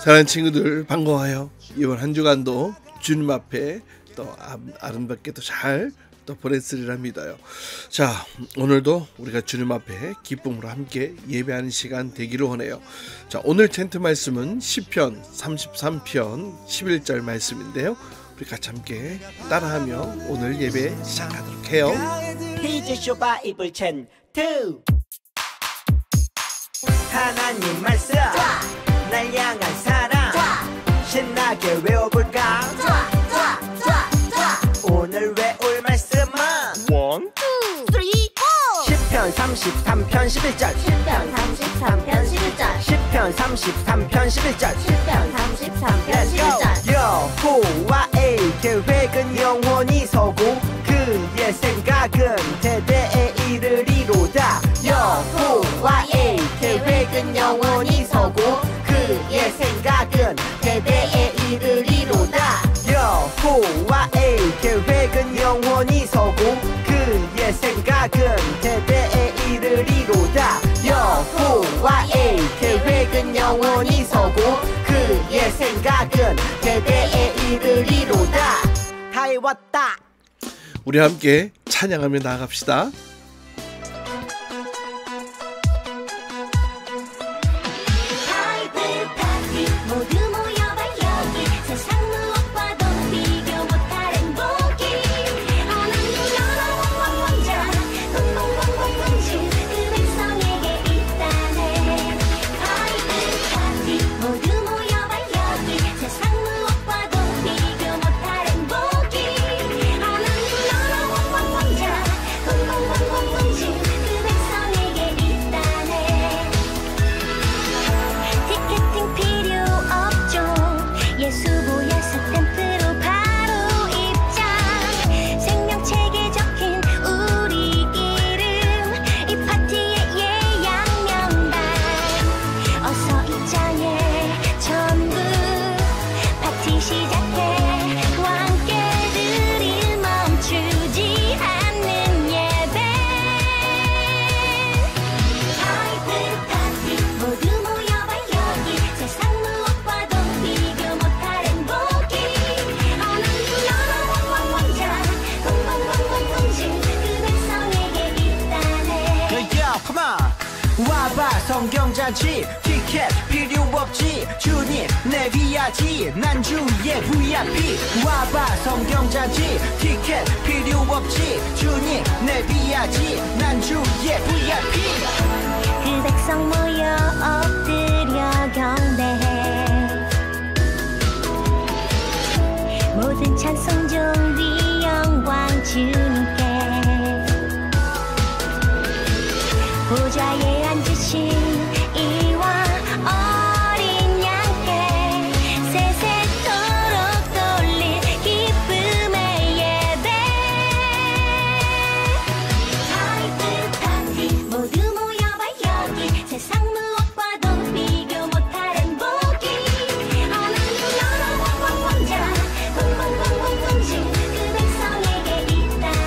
사랑하는 친구들 반가워요. 이번 한 주간도 주님 앞에 또 아름답게 또 잘 또 보냈으리라 믿어요. 자, 오늘도 우리가 주님 앞에 기쁨으로 함께 예배하는 시간 되기를 원해요. 자, 오늘 챈트 말씀은 시편 33편 11절 말씀인데요. 우리 같이 함께 따라하며 오늘 예배 시작하도록 해요. 히즈쇼 바이블 챈트. 하나님 말씀 날 향한 사랑 신나게 외워볼까? 오늘 외울 말씀은 1, 2, 3, 4 10편 33편 11절 10편 33편 11절 10편 33편 11절 10편 33편 11절 여호와의 계획은 영원히 서고 그의 생각은 대대에 이르리로다. 여호와의 계획은 영원히 서고 그의 생각은 대대에 이르리로다. 여호와의 계획은 영원히 서고 그의 생각은 대대에 이르리로다. 여호와의 계획은 영원히 서고 그의 생각은 대대에 이르리로다. 다 외웠다. 우리 함께 찬양하며 나아갑시다. 모두 모여봐 여기 세상 무엇과도 비교 못할 행복이 하나님 나라 왕자 왕왕왕왕왕주 그 백성에게 있다네. 파이브 모두 모여봐 여기 세상 무엇과도 비교 못할 행복이 하나님 나라 왕왕왕자 왕왕왕왕왕주 그 백성에게 있다네. 티켓팅 필요 예수 보혈 스탬프로 바로 입장. 생명책에 적힌 우리 이름 이 파티의 예약 명단. 어서 입장해 전부 파티 시작해. 함께 드릴 멈추지 않는 예배. 파이브 파티 모두 모여봐 여기 세상 무엇과도 비교 못할 행복이 하나님 나라 왕왕왕자 왕왕왕왕왕주 그 백성에게 있다네. Yo, come on. 와봐 성경잔치 티켓 필요 없지. 주님 내 위하지 난 주의 VIP. 와봐 성경잔치 티켓 필요 없지. 주님 내 위하지 난 주의 VIP. 그 백성 모여 엎드려 경배해. 모든 찬송 존귀 영광 주님께. 보좌에 앉으신 이와 어린 양께 세세토록 돌릴 기쁨의 예배. 파이브 파티 모두 모여봐 여기 세상 무엇과도 비교 못할 행복이 하나님 나라 왕왕왕자 왕왕왕왕왕주 그 백성에게 있다네.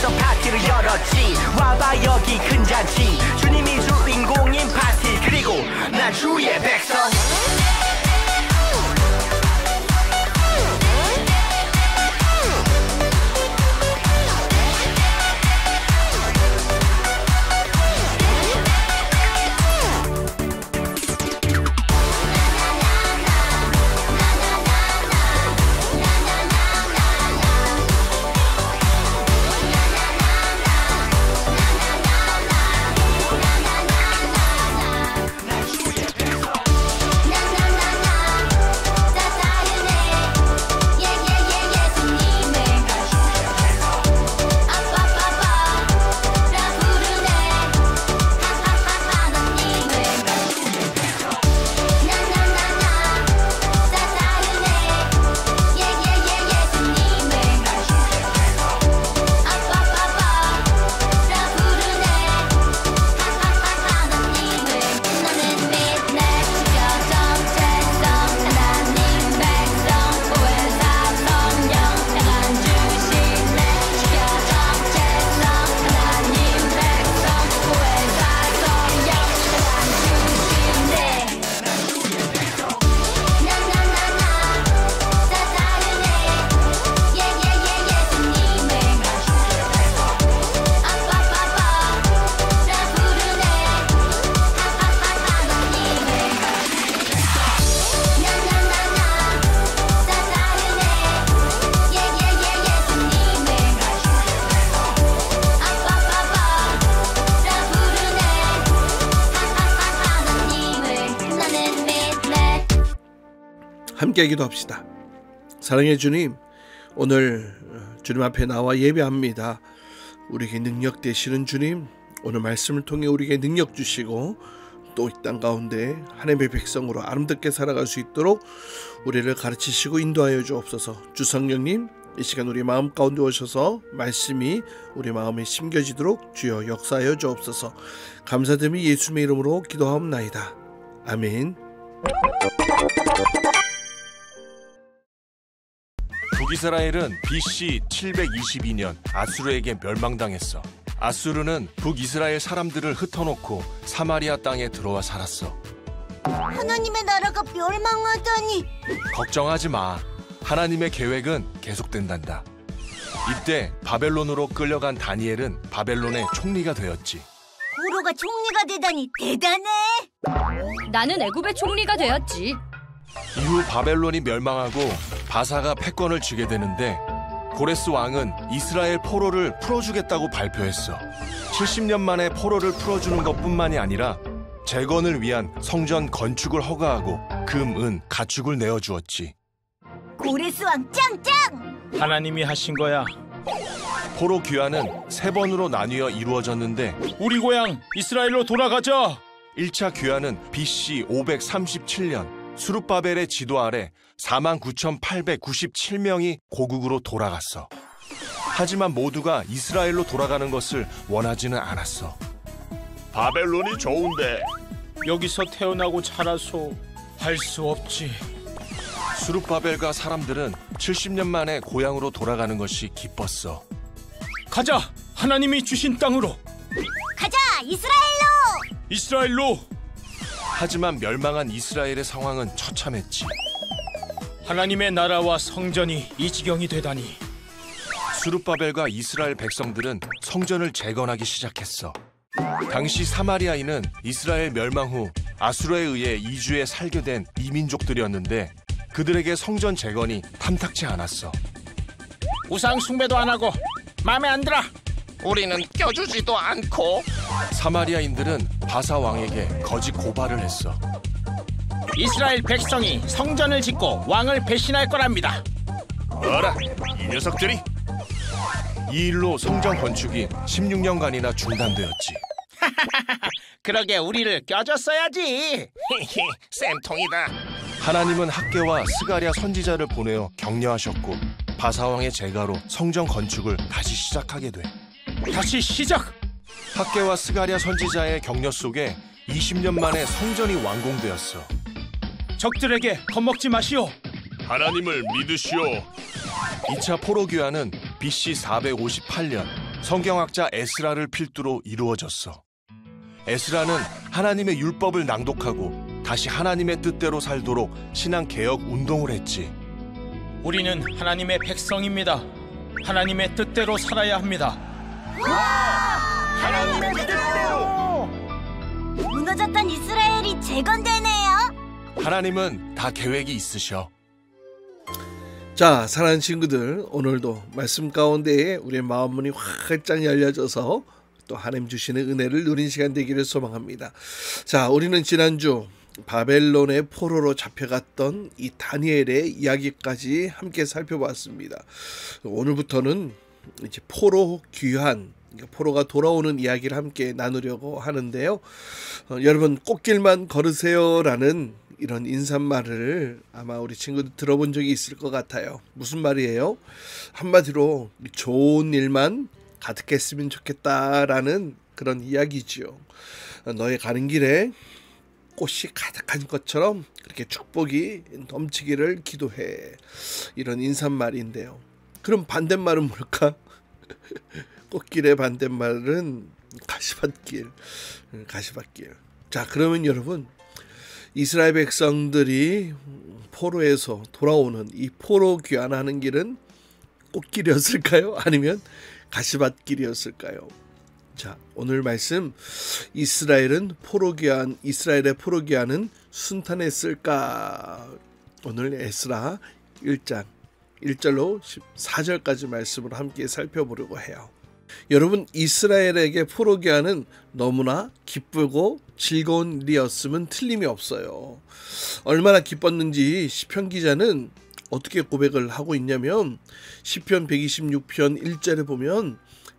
앞에서 파티를 열었지. 와봐 여기 큰 잔치, 주님이 주인공인 파티, 그리고 나 주의 백성. 함께 기도합시다. 사랑의 주님, 오늘 주님 앞에 나와 예배합니다. 우리에게 능력 되시는 주님, 오늘 말씀을 통해 우리에게 능력 주시고 또 이 땅 가운데 하나님의 백성으로 아름답게 살아갈 수 있도록 우리를 가르치시고 인도하여 주옵소서. 주 성령님, 이 시간 우리 마음 가운데 오셔서 말씀이 우리 마음에 심겨지도록 주여 역사하여 주옵소서. 감사드리며 예수님의 이름으로 기도하옵나이다. 아멘. 북이스라엘은 BC 722년 아수르에게 멸망당했어. 아수르는 북이스라엘 사람들을 흩어놓고 사마리아 땅에 들어와 살았어. 하나님의 나라가 멸망하다니. 걱정하지 마. 하나님의 계획은 계속된단다. 이때 바벨론으로 끌려간 다니엘은 바벨론의 총리가 되었지. 고로가 총리가 되다니 대단해. 나는 애굽의 총리가 되었지. 이후 바벨론이 멸망하고 바사가 패권을 쥐게 되는데 고레스 왕은 이스라엘 포로를 풀어주겠다고 발표했어. 70년 만에 포로를 풀어주는 것뿐만이 아니라 재건을 위한 성전 건축을 허가하고 금, 은, 가축을 내어주었지. 고레스 왕 짱짱. 하나님이 하신 거야. 포로 귀환은 3번으로 나뉘어 이루어졌는데 우리 고향 이스라엘로 돌아가자. 1차 귀환은 BC 537년 수룹바벨의 지도 아래 49,897명이 고국으로 돌아갔어. 하지만 모두가 이스라엘로 돌아가는 것을 원하지는 않았어. 바벨론이 좋은데 여기서 태어나고 자라서 할 수 없지. 수룹바벨과 사람들은 70년 만에 고향으로 돌아가는 것이 기뻤어. 가자. 하나님이 주신 땅으로. 가자 이스라엘로. 이스라엘로. 하지만 멸망한 이스라엘의 상황은 처참했지. 하나님의 나라와 성전이 이 지경이 되다니. 수룹바벨과 이스라엘 백성들은 성전을 재건하기 시작했어. 당시 사마리아인은 이스라엘 멸망 후 아수르에 의해 이주해 살게 된 이민족들이었는데 그들에게 성전 재건이 탐탁치 않았어. 우상 숭배도 안 하고 마음에 안 들어. 우리는 껴주지도 않고. 사마리아인들은 바사 왕에게 거짓 고발을 했어. 이스라엘 백성이 성전을 짓고 왕을 배신할 거랍니다. 어라, 이 녀석들이! 이 일로 성전 건축이 16년간이나 중단되었지. 그러게 우리를 껴줬어야지. 쌤통이다. 하나님은 학개와 스가랴 선지자를 보내어 격려하셨고 바사왕의 제가로 성전 건축을 다시 시작하게 돼. 다시 시작. 학개와 스가랴 선지자의 격려 속에 20년 만에 성전이 완공되었어. 적들에게 겁먹지 마시오. 하나님을 믿으시오. 2차 포로 귀환은 BC 458년 성경학자 에스라를 필두로 이루어졌어. 에스라는 하나님의 율법을 낭독하고 다시 하나님의 뜻대로 살도록 신앙 개혁 운동을 했지. 우리는 하나님의 백성입니다. 하나님의 뜻대로 살아야 합니다. 하나님의 뜻대로. 무너졌던 이스라엘이 재건되네요. 하나님은 다 계획이 있으셔. 자, 사랑하는 친구들, 오늘도 말씀 가운데에 우리의 마음문이 활짝 열려져서 또 하나님 주시는 은혜를 누린 시간 되기를 소망합니다. 자, 우리는 지난주 바벨론의 포로로 잡혀갔던 이 다니엘의 이야기까지 함께 살펴봤습니다. 오늘부터는 이제 포로 귀환, 포로가 돌아오는 이야기를 함께 나누려고 하는데요. 여러분, 꽃길만 걸으세요라는 이런 인사말을 아마 우리 친구들 들어본 적이 있을 것 같아요. 무슨 말이에요? 한마디로 좋은 일만 가득했으면 좋겠다라는 그런 이야기지요. 너의 가는 길에 꽃이 가득한 것처럼 그렇게 축복이 넘치기를 기도해. 이런 인사말인데요. 그럼 반대말은 뭘까? 꽃길의 반대말은 가시밭길. 가시밭길. 자, 그러면 여러분, 이스라엘 백성들이 포로에서 돌아오는 이 포로 귀환하는 길은 꽃길이었을까요? 아니면 가시밭길이었을까요? 자, 오늘 말씀, 이스라엘의 포로 귀환은 순탄했을까? 오늘 에스라 1장 1절로 14절까지 말씀을 함께 살펴보려고 해요. 여러분, 이스라엘에게 포로 귀환은 너무나 기쁘고 즐거운 일이었으면 틀림이 없어요. 얼마나 기뻤는지 시편 기자는 어떻게 고백을 하고 있냐면, 시편 126편 1절에 보면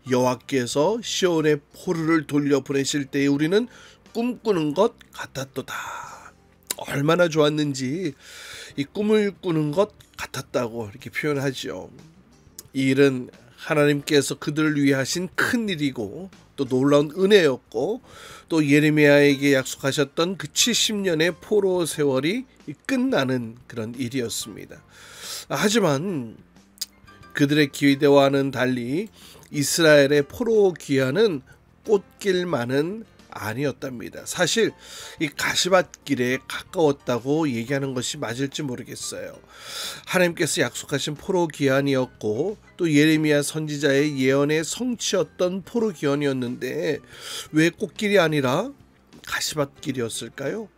여호와께서 시온의 포로를 돌려 보내실 때에 우리는 꿈꾸는 것 같았도다. 얼마나 좋았는지 이 꿈을 꾸는 것 같았다고 이렇게 표현하죠. 이 일은 하나님께서 그들을 위해 하신 큰 일이고 또 놀라운 은혜였고, 또 예레미야에게 약속하셨던 그 70년의 포로 세월이 끝나는 그런 일이었습니다. 하지만 그들의 기대와는 달리 이스라엘의 포로 귀환은 꽃길만은 아니었답니다. 사실 이 가시밭길에 가까웠다고 얘기하는 것이 맞을지 모르겠어요. 하나님께서 약속하신 포로 귀환이었고 또 예레미야 선지자의 예언의 성취였던 포로 귀환이었는데 왜 꽃길이 아니라 가시밭길이었을까요?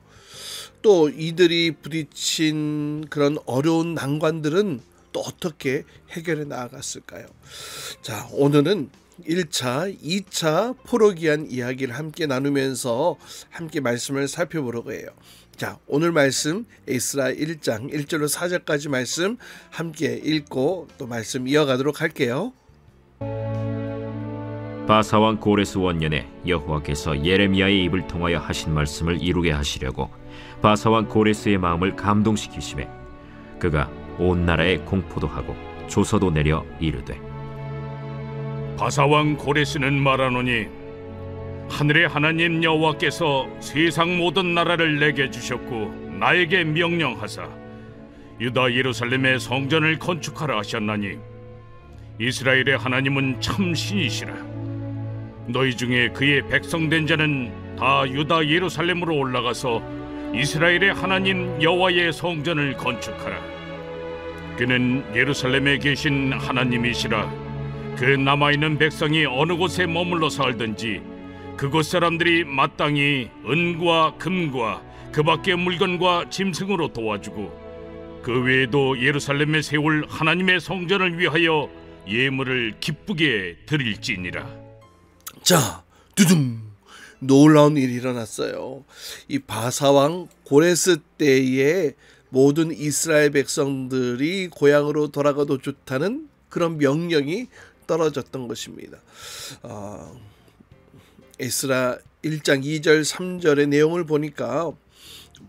또 이들이 부딪힌 그런 어려운 난관들은 또 어떻게 해결해 나아갔을까요? 자, 오늘은 1차, 2차 포로 귀환 이야기를 함께 나누면서 함께 말씀을 살펴보려고 해요. 자, 오늘 말씀 에스라 1장 1절로 4절까지 말씀 함께 읽고 또 말씀 이어가도록 할게요. 바사왕 고레스 원년에 여호와께서 예레미야의 입을 통하여 하신 말씀을 이루게 하시려고 바사왕 고레스의 마음을 감동시키시매 그가 온 나라에 공포도 하고 조서도 내려 이르되, 바사왕 고레스는 말하노니 하늘의 하나님 여호와께서 세상 모든 나라를 내게 주셨고 나에게 명령하사 유다 예루살렘의 성전을 건축하라 하셨나니 이스라엘의 하나님은 참 신이시라. 너희 중에 그의 백성된 자는 다 유다 예루살렘으로 올라가서 이스라엘의 하나님 여호와의 성전을 건축하라. 그는 예루살렘에 계신 하나님이시라. 그 남아있는 백성이 어느 곳에 머물러 살든지 그곳 사람들이 마땅히 은과 금과 그 밖의 물건과 짐승으로 도와주고 그 외에도 예루살렘에 세울 하나님의 성전을 위하여 예물을 기쁘게 드릴지니라. 자, 두둥! 놀라운 일이 일어났어요. 이 바사왕 고레스 때에 모든 이스라엘 백성들이 고향으로 돌아가도 좋다는 그런 명령이 떨어졌던 것입니다. 에스라 1장 2절 3절의 내용을 보니까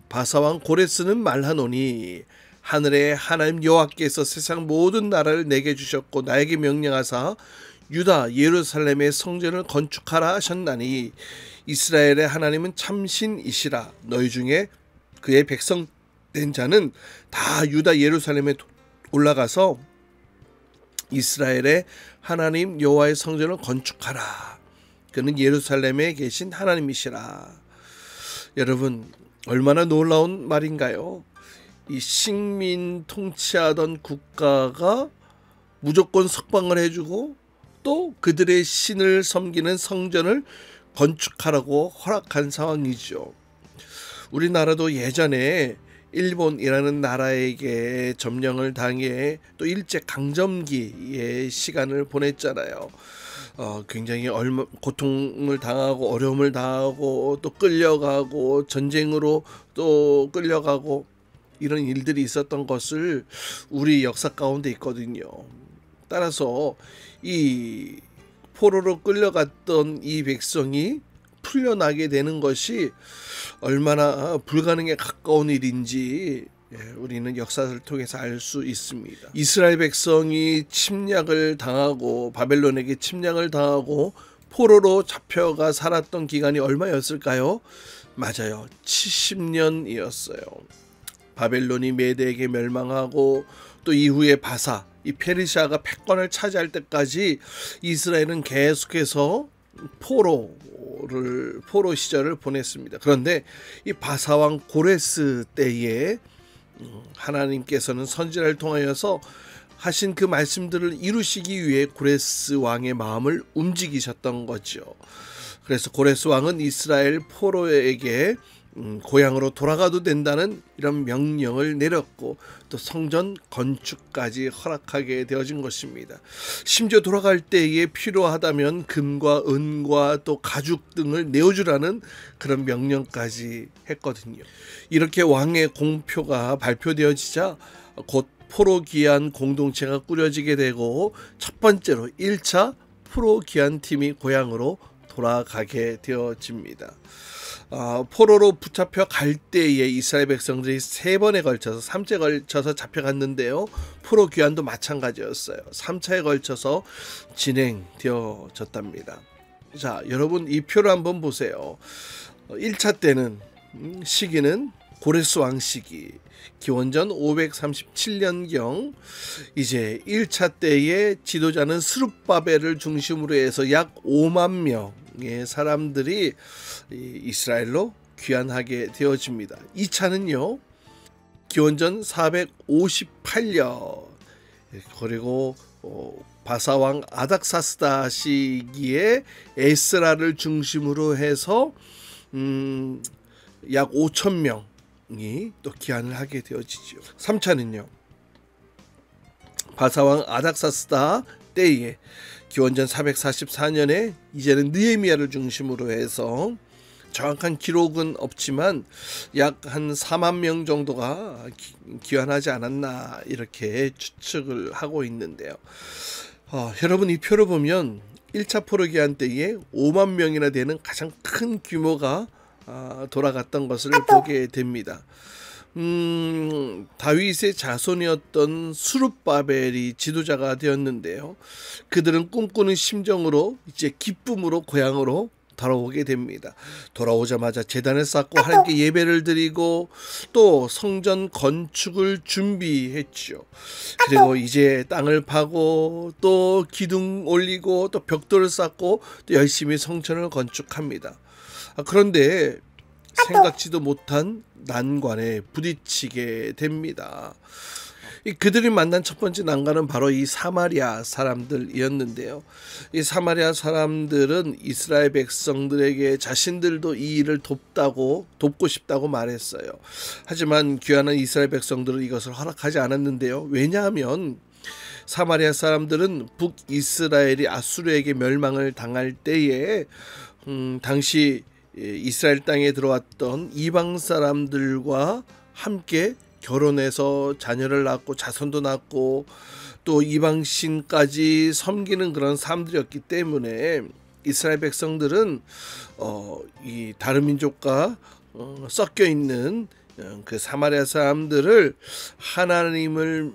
바사왕 고레스는 말하노니 하늘의 하나님 여호와께서 세상 모든 나라를 내게 주셨고 나에게 명령하사 유다 예루살렘의 성전을 건축하라 하셨나니 이스라엘의 하나님은 참신이시라. 너희 중에 그의 백성된 자는 다 유다 예루살렘에 올라가서 이스라엘의 하나님 여호와의 성전을 건축하라. 그는 예루살렘에 계신 하나님이시라. 여러분, 얼마나 놀라운 말인가요? 이 식민 통치하던 국가가 무조건 석방을 해주고 또 그들의 신을 섬기는 성전을 건축하라고 허락한 상황이죠. 우리나라도 예전에 일본이라는 나라에게 점령을 당해 또 일제 강점기의 시간을 보냈잖아요. 굉장히 고통을 당하고 어려움을 당하고 또 끌려가고 전쟁으로 또 끌려가고 이런 일들이 있었던 것을 우리 역사 가운데 있거든요. 따라서 이 포로로 끌려갔던 이 백성이 풀려나게 되는 것이 얼마나 불가능에 가까운 일인지 우리는 역사를 통해서 알 수 있습니다. 이스라엘 백성이 침략을 당하고 바벨론에게 침략을 당하고 포로로 잡혀가 살았던 기간이 얼마였을까요? 맞아요. 70년이었어요. 바벨론이 메대에게 멸망하고 또 이후에 바사, 이 페르시아가 패권을 차지할 때까지 이스라엘은 계속해서 포로 시절을 보냈습니다. 그런데 이 바사왕 고레스 때에 하나님께서는 선지자를 통하여서 하신 그 말씀들을 이루시기 위해 고레스 왕의 마음을 움직이셨던 거죠. 그래서 고레스 왕은 이스라엘 포로에게 고향으로 돌아가도 된다는 이런 명령을 내렸고 또 성전 건축까지 허락하게 되어진 것입니다. 심지어 돌아갈 때에 필요하다면 금과 은과 또 가죽 등을 내어주라는 그런 명령까지 했거든요. 이렇게 왕의 공표가 발표되어지자 곧 포로 귀환 공동체가 꾸려지게 되고 첫 번째로 1차 포로 귀환 팀이 고향으로 돌아가게 되어집니다. 포로로 붙잡혀 갈 때에 이스라엘 백성들이 3번에 걸쳐서 3차에 걸쳐서 잡혀갔는데요. 포로 귀환도 마찬가지였어요. 3차에 걸쳐서 진행되어졌답니다. 자, 여러분 이 표를 한번 보세요. 1차 때는 시기는 고레스 왕 시기, 기원전 537년경. 이제 1차 때의 지도자는 스룹바벨을 중심으로 해서 약 5만 명의 사람들이 이스라엘로 귀환하게 되어집니다. 2차는요, 기원전 458년, 그리고 바사왕 아닥사스다 시기에 에스라를 중심으로 해서 약 5천 명이 또 귀환을 하게 되어지죠. 3차는요, 바사왕 아닥사스다 때에 기원전 444년에 이제는 느헤미야를 중심으로 해서 정확한 기록은 없지만 약 한 4만 명 정도가 귀환하지 않았나 이렇게 추측을 하고 있는데요. 여러분 이 표를 보면 1차 포로 귀환 때에 5만 명이나 되는 가장 큰 규모가 돌아갔던 것을 보게 됩니다. 다윗의 자손이었던 수룹바벨이 지도자가 되었는데요. 그들은 꿈꾸는 심정으로 이제 기쁨으로 고향으로 돌아오게 됩니다. 돌아오자마자 제단을 쌓고 하나님께 예배를 드리고 또 성전 건축을 준비했죠. 그리고 이제 땅을 파고 또 기둥 올리고 또 벽돌을 쌓고 또 열심히 성전을 건축합니다. 그런데 생각지도 못한 난관에 부딪히게 됩니다. 그들이 만난 첫 번째 난관은 바로 이 사마리아 사람들이었는데요. 이 사마리아 사람들은 이스라엘 백성들에게 자신들도 이 일을 돕고 싶다고 말했어요. 하지만 귀환한 이스라엘 백성들은 이것을 허락하지 않았는데요. 왜냐하면 사마리아 사람들은 북이스라엘이 아수르에게 멸망을 당할 때에 당시 이스라엘 땅에 들어왔던 이방 사람들과 함께 결혼해서 자녀를 낳고 자손도 낳고 또 이방신까지 섬기는 그런 사람들이었기 때문에 이스라엘 백성들은 이 다른 민족과 섞여 있는 그 사마리아 사람들을 하나님을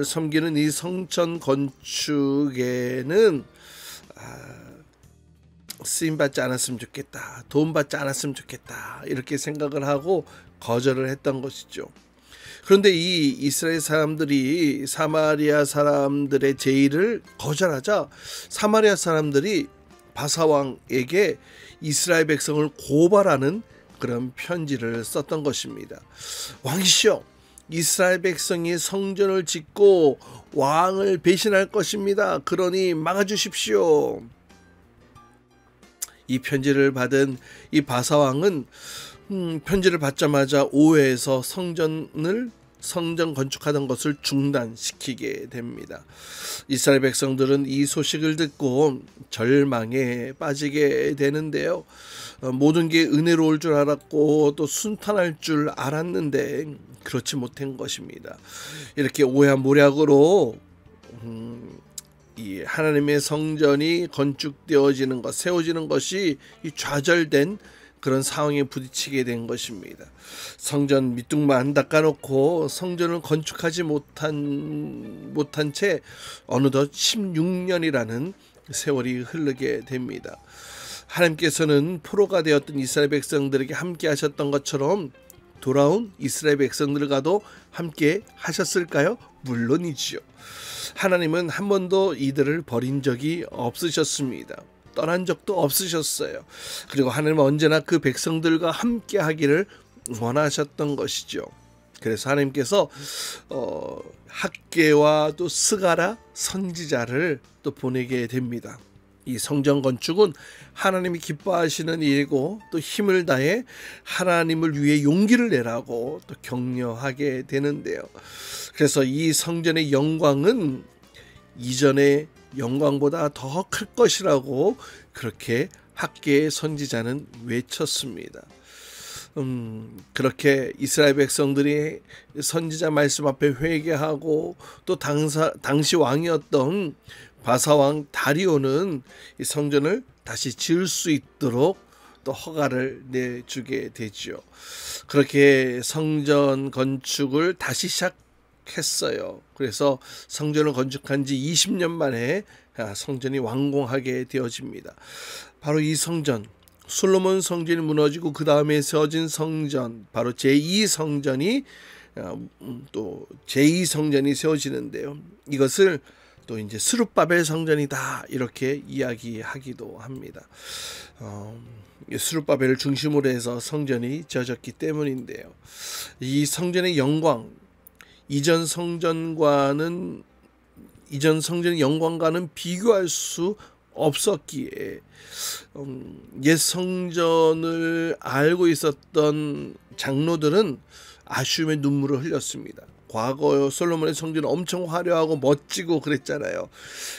섬기는 이 성전 건축에는 쓰임받지 않았으면 좋겠다, 도움받지 않았으면 좋겠다 이렇게 생각을 하고 거절을 했던 것이죠. 그런데 이 이스라엘 사람들이 사마리아 사람들의 제의를 거절하자 사마리아 사람들이 바사왕에게 이스라엘 백성을 고발하는 그런 편지를 썼던 것입니다. 왕이시여, 이스라엘 백성이 성전을 짓고 왕을 배신할 것입니다. 그러니 막아주십시오. 이 편지를 받은 이 바사왕은 편지를 받자마자 오해해서 성전 건축하던 것을 중단시키게 됩니다. 이스라엘 백성들은 이 소식을 듣고 절망에 빠지게 되는데요. 모든 게 은혜로울 줄 알았고 또 순탄할 줄 알았는데 그렇지 못한 것입니다. 이렇게 오해한 모략으로 이 하나님의 성전이 건축되어지는 것, 세워지는 것이 좌절된 그런 상황에 부딪히게 된 것입니다. 성전 밑둥만 닦아놓고 성전을 건축하지 못한 채 어느덧 16년이라는 세월이 흐르게 됩니다. 하나님께서는 포로가 되었던 이스라엘 백성들에게 함께 하셨던 것처럼 돌아온 이스라엘 백성들과도 함께 하셨을까요? 물론이지요. 하나님은 한 번도 이들을 버린 적이 없으셨습니다. 떠난 적도 없으셨어요. 그리고 하나님은 언제나 그 백성들과 함께 하기를 원하셨던 것이죠. 그래서 하나님께서 학개와 또 스가랴 선지자를 또 보내게 됩니다. 이 성전 건축은 하나님이 기뻐하시는 일이고 또 힘을 다해 하나님을 위해 용기를 내라고 또 격려하게 되는데요. 그래서 이 성전의 영광은 이전의 영광보다 더 클 것이라고 그렇게 학개의 선지자는 외쳤습니다. 그렇게 이스라엘 백성들이 선지자 말씀 앞에 회개하고 또 당시 왕이었던 바사왕 다리오는 이 성전을 다시 지을 수 있도록 또 허가를 내주게 되죠. 그렇게 성전 건축을 다시 시작했어요. 그래서 성전을 건축한 지 20년 만에 성전이 완공하게 되어집니다. 바로 이 성전, 솔로몬 성전이 무너지고 그 다음에 세워진 성전, 바로 제2성전이 또 제2성전이 세워지는데요. 이것을 또 이제 스룹바벨 성전이다 이렇게 이야기하기도 합니다. 스룹바벨을 중심으로 해서 성전이 지어졌기 때문인데요. 이 성전의 영광, 이전 성전의 영광과는 비교할 수 없었기에 옛 성전을 알고 있었던 장로들은 아쉬움의 눈물을 흘렸습니다. 과거 솔로몬의 성전은 엄청 화려하고 멋지고 그랬잖아요.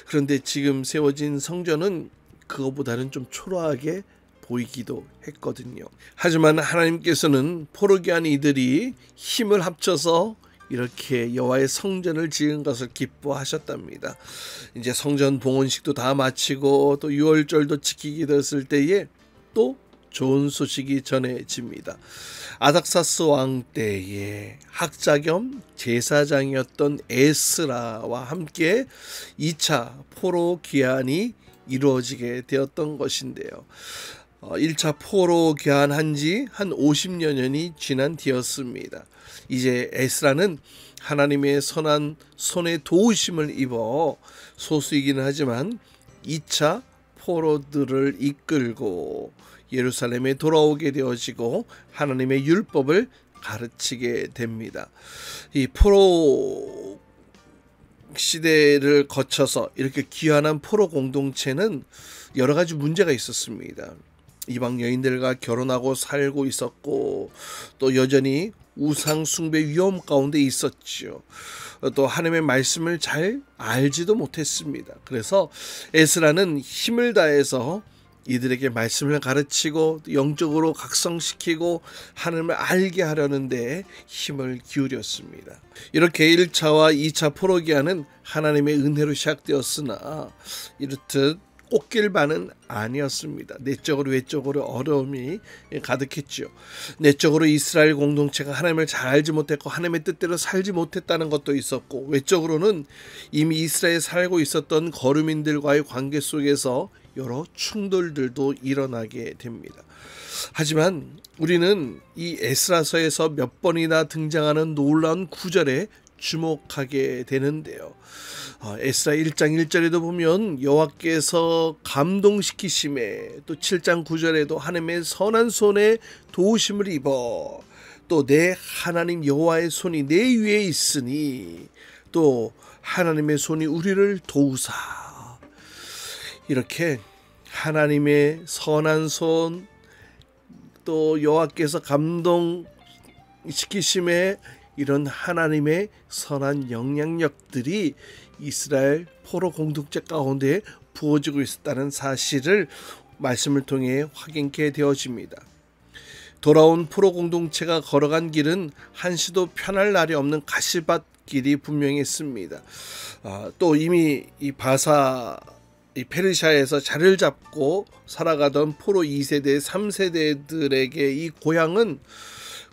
그런데 지금 세워진 성전은 그거보다는 좀 초라하게 보이기도 했거든요. 하지만 하나님께서는 포로기한 이들이 힘을 합쳐서 이렇게 여호와의 성전을 지은 것을 기뻐하셨답니다. 이제 성전 봉헌식도 다 마치고 또 유월절도 지키게 됐을 때에 또 좋은 소식이 전해집니다. 아닥사스 왕 때에 학자 겸 제사장이었던 에스라와 함께 2차 포로 귀환이 이루어지게 되었던 것인데요. 1차 포로 귀환한 지 한 50여 년이 지난 뒤였습니다. 이제 에스라는 하나님의 선한 손에 도우심을 입어 소수이기는 하지만 2차 포로들을 이끌고 예루살렘에 돌아오게 되어지고 하나님의 율법을 가르치게 됩니다. 이 포로 시대를 거쳐서 이렇게 귀환한 포로 공동체는 여러 가지 문제가 있었습니다. 이방 여인들과 결혼하고 살고 있었고 또 여전히 우상 숭배 위험 가운데 있었죠. 또 하나님의 말씀을 잘 알지도 못했습니다. 그래서 에스라는 힘을 다해서 이들에게 말씀을 가르치고 영적으로 각성시키고 하나님을 알게 하려는데 힘을 기울였습니다. 이렇게 1차와 2차 포로기한은 하나님의 은혜로 시작되었으나 이렇듯 꽃길만은 아니었습니다. 내적으로 외적으로 어려움이 가득했죠. 내적으로 이스라엘 공동체가 하나님을 잘 알지 못했고 하나님의 뜻대로 살지 못했다는 것도 있었고 외적으로는 이미 이스라엘에 살고 있었던 거류민들과의 관계 속에서 여러 충돌들도 일어나게 됩니다. 하지만 우리는 이 에스라서에서 몇 번이나 등장하는 놀라운 구절에 주목하게 되는데요. 에스라 1장 1절에도 보면 여호와께서 감동시키심에, 또 7장 9절에도 하나님의 선한 손에 도우심을 입어, 또 내 하나님 여호와의 손이 내 위에 있으니, 또 하나님의 손이 우리를 도우사. 이렇게 하나님의 선한 손, 또 여호와께서 감동시키심에 이런 하나님의 선한 영향력들이 이스라엘 포로 공동체 가운데 부어지고 있었다는 사실을 말씀을 통해 확인케 되어집니다. 돌아온 포로 공동체가 걸어간 길은 한시도 편할 날이 없는 가시밭 길이 분명했습니다. 또 이미 이 페르시아에서 자리를 잡고 살아가던 포로 2세대, 3세대들에게 이 고향은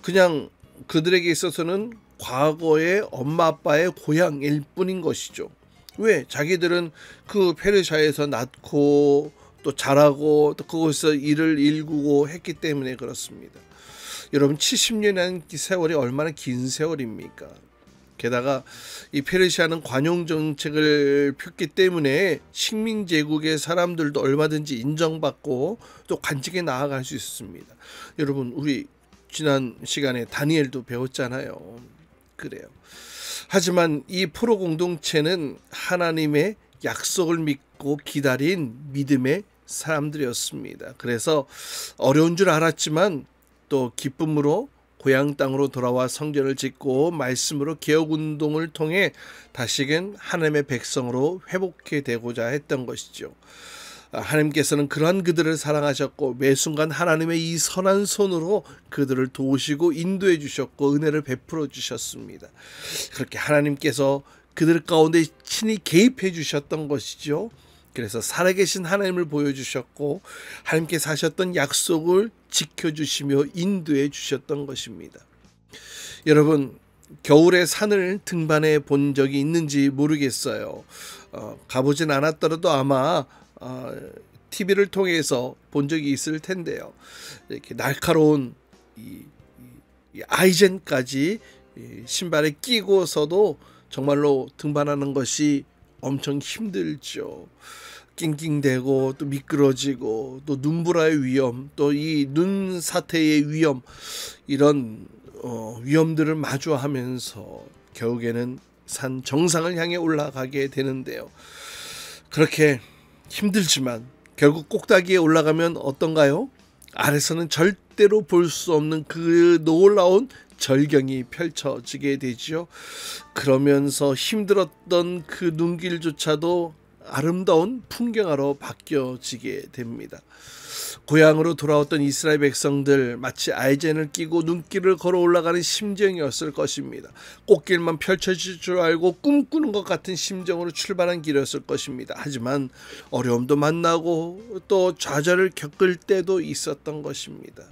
그냥 그들에게 있어서는 과거의 엄마 아빠의 고향일 뿐인 것이죠. 왜? 자기들은 그 페르시아에서 낳고 또 자라고 또 그곳에서 일을 일구고 했기 때문에 그렇습니다. 여러분, 70년이라는 세월이 얼마나 긴 세월입니까? 게다가 이 페르시아는 관용 정책을 폈기 때문에 식민 제국의 사람들도 얼마든지 인정받고 또 관직에 나아갈 수 있었습니다. 여러분, 우리 지난 시간에 다니엘도 배웠잖아요. 그래요. 하지만 이 포로 공동체는 하나님의 약속을 믿고 기다린 믿음의 사람들이었습니다. 그래서 어려운 줄 알았지만 또 기쁨으로 고향 땅으로 돌아와 성전을 짓고 말씀으로 개혁운동을 통해 다시금 하나님의 백성으로 회복해 되고자 했던 것이죠. 하나님께서는 그러한 그들을 사랑하셨고 매 순간 하나님의 이 선한 손으로 그들을 도우시고 인도해 주셨고 은혜를 베풀어 주셨습니다. 그렇게 하나님께서 그들 가운데 친히 개입해 주셨던 것이죠. 그래서 살아계신 하나님을 보여주셨고 하나님께서 하셨던 약속을 지켜주시며 인도해 주셨던 것입니다. 여러분, 겨울에 산을 등반해 본 적이 있는지 모르겠어요. 가보진 않았더라도 아마 TV를 통해서 본 적이 있을 텐데요. 이렇게 날카로운 이 아이젠까지 신발에 끼고서도 정말로 등반하는 것이 엄청 힘들죠. 낑낑대고 또 미끄러지고 또 눈보라의 위험, 또 이 눈 사태의 위험, 이런 위험들을 마주하면서 결국에는 산 정상을 향해 올라가게 되는데요. 그렇게 힘들지만 결국 꼭다기에 올라가면 어떤가요? 아래서는 절대로 볼 수 없는 그 놀라운 절경이 펼쳐지게 되죠. 그러면서 힘들었던 그 눈길조차도 아름다운 풍경화로 바뀌어지게 됩니다. 고향으로 돌아왔던 이스라엘 백성들, 마치 아이젠을 끼고 눈길을 걸어 올라가는 심정이었을 것입니다. 꽃길만 펼쳐질 줄 알고 꿈꾸는 것 같은 심정으로 출발한 길이었을 것입니다. 하지만 어려움도 만나고 또 좌절을 겪을 때도 있었던 것입니다.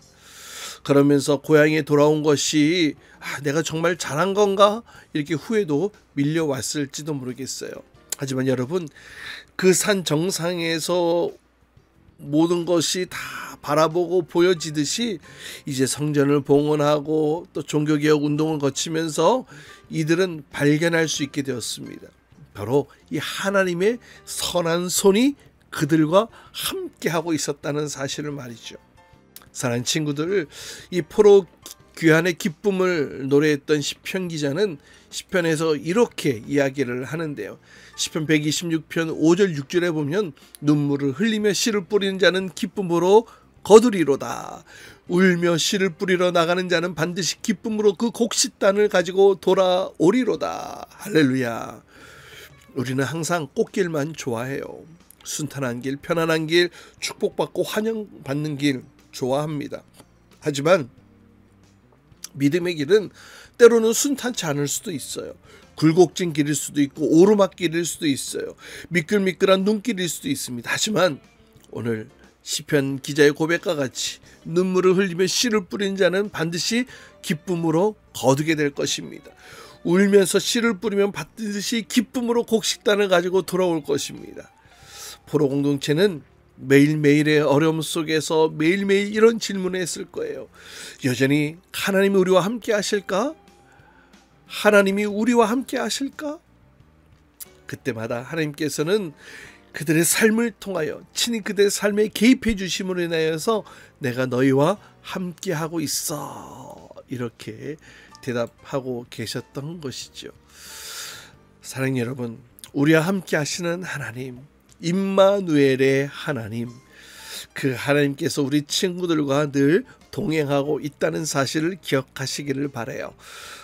그러면서 고향에 돌아온 것이 내가 정말 잘한 건가? 이렇게 후회도 밀려왔을지도 모르겠어요. 하지만 여러분, 그 산 정상에서 모든 것이 다 바라보고 보여지듯이 이제 성전을 봉헌하고 또 종교개혁 운동을 거치면서 이들은 발견할 수 있게 되었습니다. 바로 이 하나님의 선한 손이 그들과 함께하고 있었다는 사실을 말이죠. 사랑하는 친구들, 이 포로 귀환의 기쁨을 노래했던 시편 기자는 시편에서 이렇게 이야기를 하는데요. 시편 126편 5절 6절에 보면 눈물을 흘리며 씨를 뿌리는 자는 기쁨으로 거두리로다. 울며 씨를 뿌리러 나가는 자는 반드시 기쁨으로 그 곡식단을 가지고 돌아오리로다. 할렐루야. 우리는 항상 꽃길만 좋아해요. 순탄한 길, 편안한 길, 축복받고 환영받는 길 좋아합니다. 하지만 믿음의 길은 때로는 순탄치 않을 수도 있어요. 굴곡진 길일 수도 있고 오르막길일 수도 있어요. 미끌미끌한 눈길일 수도 있습니다. 하지만 오늘 시편 기자의 고백과 같이 눈물을 흘리며 씨를 뿌린 자는 반드시 기쁨으로 거두게 될 것입니다. 울면서 씨를 뿌리면 반드시 기쁨으로 곡식단을 가지고 돌아올 것입니다. 포로 공동체는 매일매일의 어려움 속에서 매일매일 이런 질문을 했을 거예요. 여전히 하나님이 우리와 함께 하실까? 하나님이 우리와 함께 하실까? 그때마다 하나님께서는 그들의 삶을 통하여 친히 그들의 삶에 개입해 주심으로 인하여서 내가 너희와 함께 하고 있어, 이렇게 대답하고 계셨던 것이죠. 사랑하는 여러분, 우리와 함께 하시는 하나님, 임마누엘의 하나님, 그 하나님께서 우리 친구들과 늘 동행하고 있다는 사실을 기억하시기를 바라요.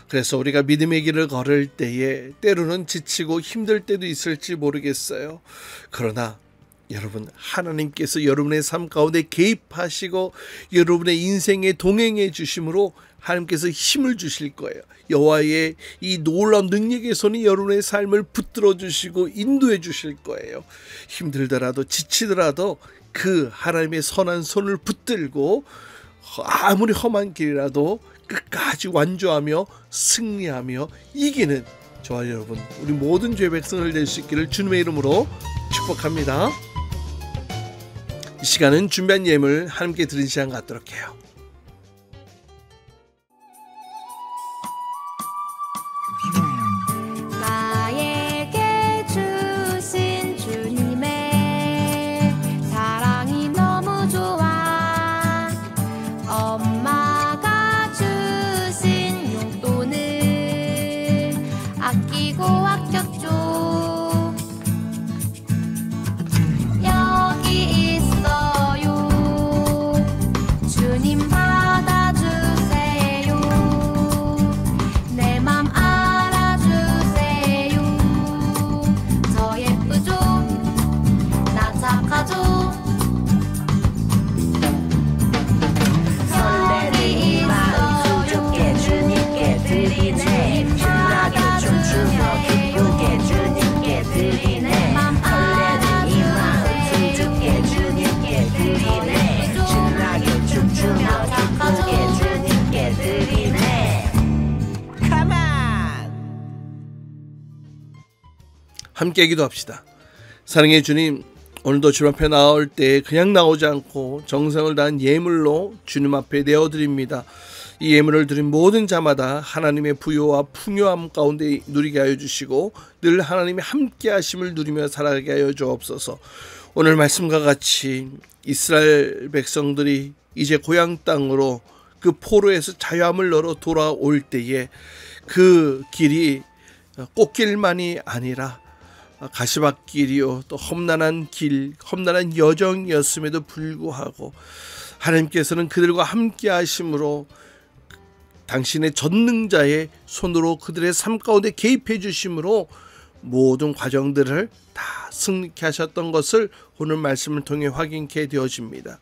그래서 우리가 믿음의 길을 걸을 때에 때로는 지치고 힘들 때도 있을지 모르겠어요. 그러나 여러분, 하나님께서 여러분의 삶 가운데 개입하시고 여러분의 인생에 동행해 주심으로 하나님께서 힘을 주실 거예요. 여호와의 이 놀라운 능력의 손이 여러분의 삶을 붙들어 주시고 인도해 주실 거예요. 힘들더라도 지치더라도 그 하나님의 선한 손을 붙들고 아무리 험한 길이라도 끝까지 완주하며 승리하며 이기는 저와 여러분, 우리 모든 죄 백성을 될 수 있기를 주님의 이름으로 축복합니다. 이 시간은 준비한 예물 함께 드린 시간 갖도록 해요. 나에게 주신 주님의 사랑이 너무 좋아. 엄마가 주신 용돈을 아끼고 아꼈죠. 여기 있어요. 주님 받아주세요. 내 맘 알아주세요. 저 예쁘죠? 나 착하죠? 설레는 마음 주께 주님께 드리네. 신나게 춤추며 기쁘게 주님께 드리네. 설레는 이 마음 주께 주님께 드리네. 신나게 춤추며 기쁘게 주님께 드리네. Come on! 함께 기도합시다. 사랑의 주님, 오늘도 주님 앞에 나올 때 그냥 나오지 않고 정성을 다한 예물로 주님 앞에 내어드립니다. 이 예물을 드린 모든 자마다 하나님의 부요와 풍요함 가운데 누리게 하여 주시고 늘 하나님의 함께 하심을 누리며 살아가게 하여 주옵소서. 오늘 말씀과 같이 이스라엘 백성들이 이제 고향 땅으로 그 포로에서 자유함을 얻어 돌아올 때에 그 길이 꽃길만이 아니라 가시밭길이요, 또 험난한 길, 험난한 여정이었음에도 불구하고 하나님께서는 그들과 함께 하심으로 당신의 전능자의 손으로 그들의 삶 가운데 개입해 주심으로 모든 과정들을 다 승리케 하셨던 것을 오늘 말씀을 통해 확인케 되어집니다.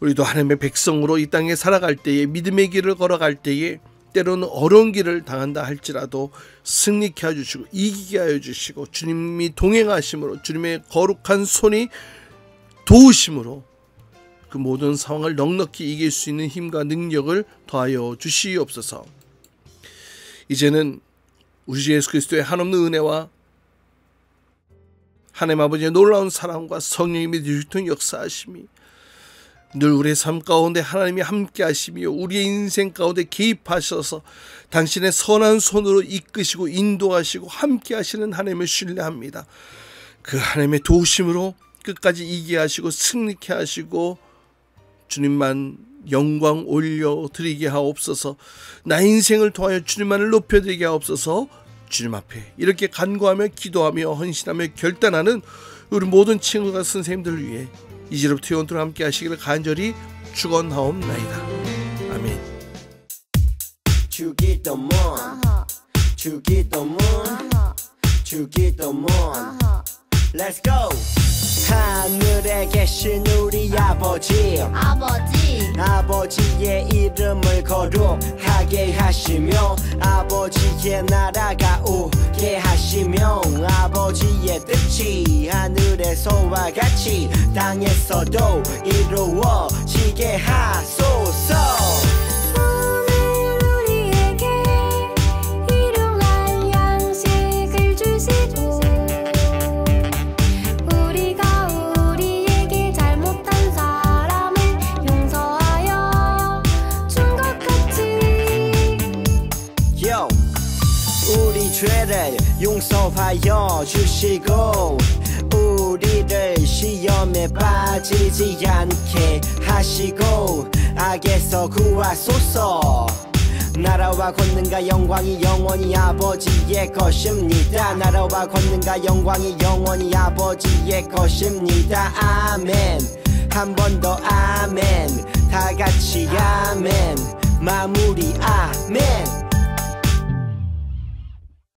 우리도 하나님의 백성으로 이 땅에 살아갈 때에, 믿음의 길을 걸어갈 때에 때로는 어려운 길을 당한다 할지라도 승리케 해주시고 이기게 하여 주시고 주님이 동행하심으로 주님의 거룩한 손이 도우심으로 그 모든 상황을 넉넉히 이길 수 있는 힘과 능력을 더하여 주시옵소서. 이제는 우리 주 예수 그리스도의 한없는 은혜와 하나님 아버지의 놀라운 사랑과 성령님의 유통 역사하심이 늘 우리의 삶 가운데 하나님이 함께 하시며 우리의 인생 가운데 개입하셔서 당신의 선한 손으로 이끄시고 인도하시고 함께 하시는 하나님을 신뢰합니다. 그 하나님의 도우심으로 끝까지 이기게 하시고 승리케 하시고 주님만 영광 올려드리게 하옵소서. 나의 인생을 통하여 주님만을 높여드리게 하옵소서. 주님 앞에 이렇게 간구하며 기도하며 헌신하며 결단하는 우리 모든 친구가 선생님들을 위해 이제부터 영원토록 함께 하시기를 간절히 축원하옵나이다. 아멘. 주기도문 주기도문 주기도문 Let's go. 하늘에 계신 우리 아버지의 이름을 거룩하게 하시며 아버지의 나라가 오게 하시며 아버지의 뜻이 하늘에서와 같이 땅에서도 이루어지게 하소서. 우리가 우리에게 잘 용서하여 주시고 우리를 시험에 빠지지 않게 하시고 악에서 구하소서. 나라와 권능과 영광이 영원히 아버지의 것입니다. 나라와 권능과 영광이 영원히 아버지의 것입니다. 아멘. 한 번 더 아멘. 다 같이 아멘. 마무리 아멘.